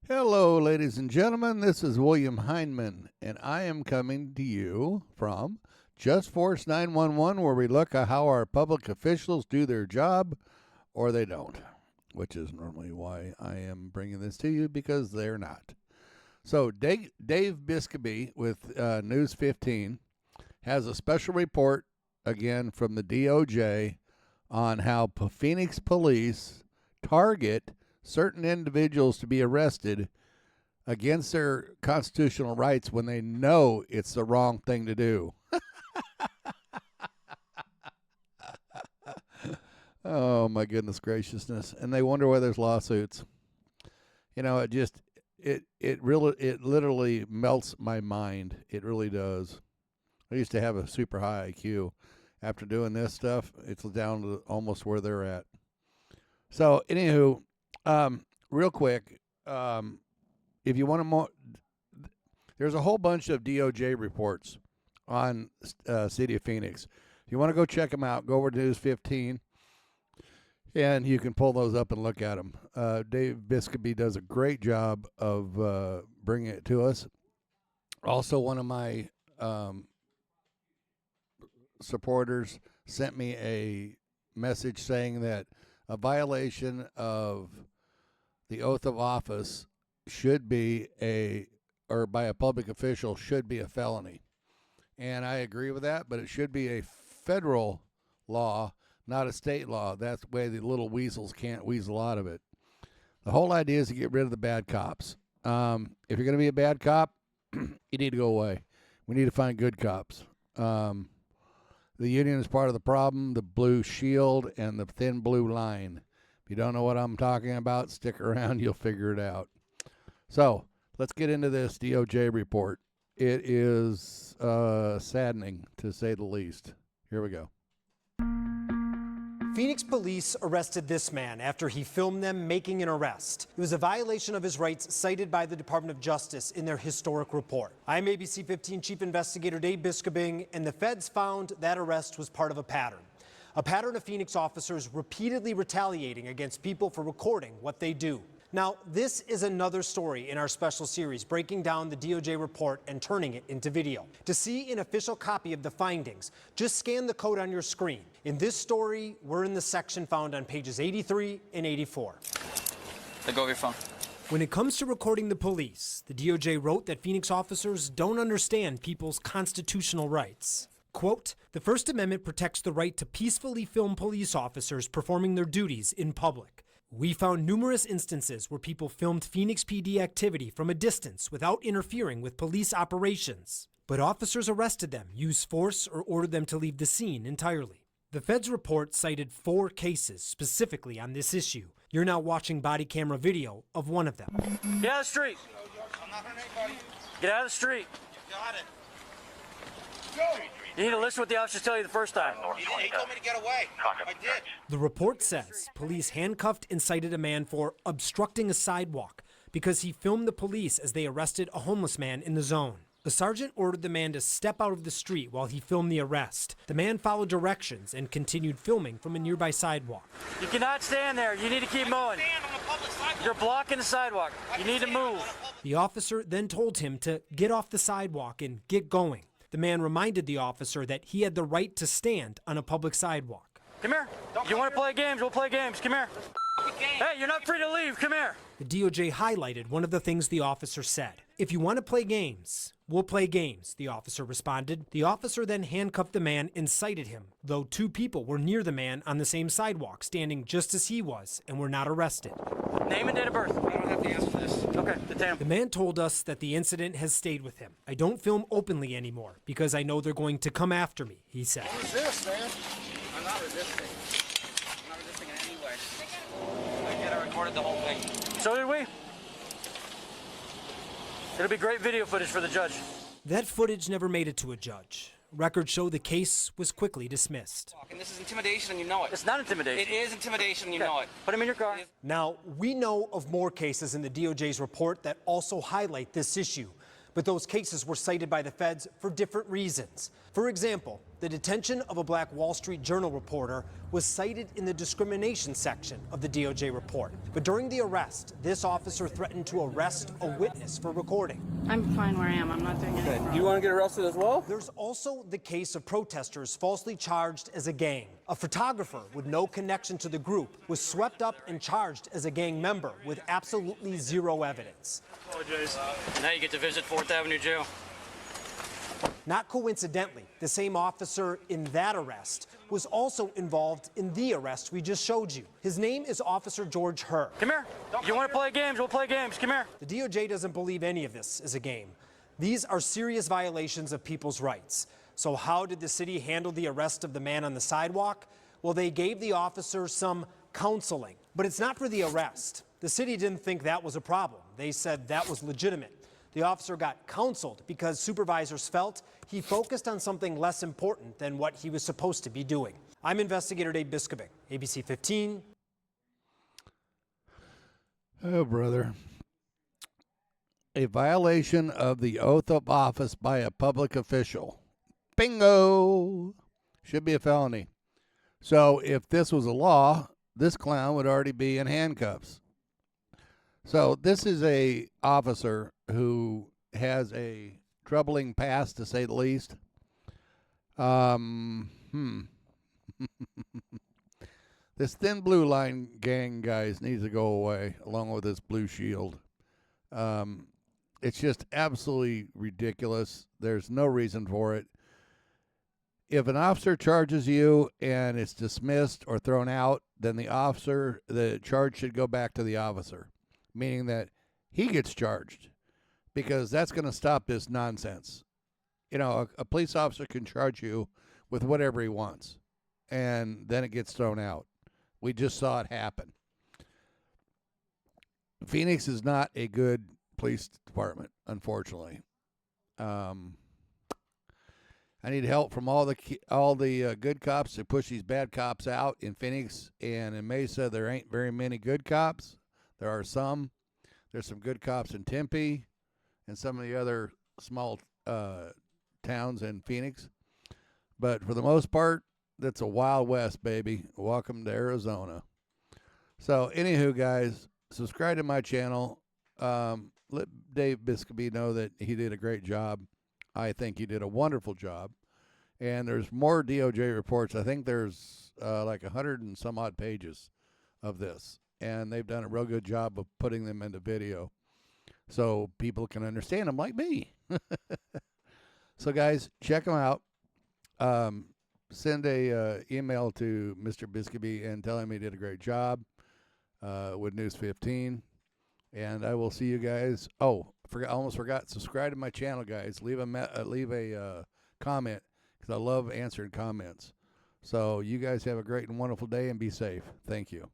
Hello, ladies and gentlemen. This is William Heinman, and I am coming to you from Just Force 911, where we look at how our public officials do their job or they don't, which is normally why I am bringing this to you, because they're not. So Dave Biscobee with News 15 has a special report, again, from the DOJ on how Phoenix police target certain individuals to be arrested against their constitutional rights when they know it's the wrong thing to do. Oh, my goodness graciousness. And they wonder why there's lawsuits. You know, it literally melts my mind. It really does. I used to have a super high IQ. After doing this stuff, it's down to almost where they're at. So, anywho, real quick, if you want to more, there's a whole bunch of DOJ reports on City of Phoenix. If you want to go check them out, go over to News 15, and you can pull those up and look at them. Dave Biscobee does a great job of bringing it to us. Also, one of my supporters sent me a message saying that a violation of the oath of office should be or by a public official should be a felony. And I agree with that, but it should be a federal law, not a state law. That's the way the little weasels can't weasel out of it. The whole idea is to get rid of the bad cops. If you're going to be a bad cop, you need to go away. We need to find good cops. The union is part of the problem, the blue shield and the thin blue line. If you don't know what I'm talking about, stick around. You'll figure it out. So let's get into this DOJ report. It is saddening, to say the least. Here we go. Phoenix police arrested this man after he filmed them making an arrest. It was a violation of his rights cited by the Department of Justice in their historic report. I'm ABC 15 Chief Investigator Dave Biscobee, and the feds found that arrest was part of a pattern of Phoenix officers repeatedly retaliating against people for recording what they do. Now, this is another story in our special series, breaking down the DOJ report and turning it into video. To see an official copy of the findings, just scan the code on your screen. In this story, we're in the section found on pages 83 and 84. Let go of your phone. When it comes to recording the police, the DOJ wrote that Phoenix officers don't understand people's constitutional rights. Quote, the First Amendment protects the right to peacefully film police officers performing their duties in public. We found numerous instances where people filmed Phoenix PD activity from a distance without interfering with police operations. But officers arrested them, used force, or ordered them to leave the scene entirely. The Fed's report cited 4 cases specifically on this issue. You're now watching body camera video of one of them. Get out of the street. I'm not hurting anybody. Get out of the street. You got it. Go. You need to listen to what the officers tell you the first time. He told me to get away. I did. The report says police handcuffed and cited a man for obstructing a sidewalk because he filmed the police as they arrested a homeless man in the zone. The sergeant ordered the man to step out of the street while he filmed the arrest. The man followed directions and continued filming from a nearby sidewalk. You cannot stand there. You need to keep moving. You're blocking the sidewalk. You need to move. The officer then told him to get off the sidewalk and get going. The man reminded the officer that he had the right to stand on a public sidewalk. Come here. You want to play games? We'll play games. Come here. Hey, you're not free to leave. Come here. The DOJ highlighted one of the things the officer said. If you want to play games, we'll play games, the officer responded. The officer then handcuffed the man and cited him, though 2 people were near the man on the same sidewalk, standing just as he was, and were not arrested. Name and date of birth. I don't have the answer for this. Okay, detain him. The man told us that the incident has stayed with him. I don't film openly anymore because I know they're going to come after me, he said. What is this, man? I'm not resisting. I'm not resisting in any way. I did. I recorded the whole thing. So did we. It'll be great video footage for the judge. That footage never made it to a judge. Records show the case was quickly dismissed. And this is intimidation, and you know it. It's not intimidation. It is intimidation, and you know it. Put him in your car. Now, we know of more cases in the DOJ's report that also highlight this issue, but those cases were cited by the feds for different reasons. For example, The detention of a Black Wall Street Journal reporter was cited in the discrimination section of the DOJ report. But during the arrest, this officer threatened to arrest a witness for recording. I'm fine where I am. I'm not doing anything wrong. You want to get arrested as well? There's also the case of protesters falsely charged as a gang. A photographer with no connection to the group was swept up and charged as a gang member with absolutely zero evidence. Apologize. Now you get to visit 4th Avenue Jail. Not coincidentally, the same officer in that arrest was also involved in the arrest we just showed you. His name is Officer George Herr. Come here. You want to play games? We'll play games. Come here. The DOJ doesn't believe any of this is a game. These are serious violations of people's rights. So how did the city handle the arrest of the man on the sidewalk? Well, they gave the officer some counseling, but it's not for the arrest. The city didn't think that was a problem. They said that was legitimate. The officer got counseled because supervisors felt he focused on something less important than what he was supposed to be doing. I'm Investigator Dave Biskobing, ABC 15. Oh, brother. A violation of the oath of office by a public official. Bingo! Should be a felony. So if this was a law, this clown would already be in handcuffs. So this is a officer who has a troubling past, to say the least. This thin blue line gang, guys, needs to go away, along with this blue shield. It's just absolutely ridiculous. There's no reason for it. If an officer charges you and it's dismissed or thrown out, then the charge should go back to the officer, meaning that he gets charged, because that's going to stop this nonsense. You know, a police officer can charge you with whatever he wants, and then it gets thrown out. We just saw it happen. Phoenix is not a good police department, unfortunately. I need help from all the good cops to push these bad cops out in Phoenix and in Mesa. There ain't very many good cops. There are some. There's some good cops in Tempe and some of the other small towns in Phoenix. But for the most part, that's a Wild West, baby. Welcome to Arizona. So, anywho, guys, subscribe to my channel. Let Dave Biskobing know that he did a great job. I think he did a wonderful job. And there's more DOJ reports. I think there's like 100 and some odd pages of this. And they've done a real good job of putting them into video so people can understand them like me. So, guys, check them out. Send a email to Mr. Biskobing and tell him he did a great job with News 15. And I will see you guys. Oh, almost forgot. Subscribe to my channel, guys. Leave a comment, because I love answering comments. So you guys have a great and wonderful day and be safe. Thank you.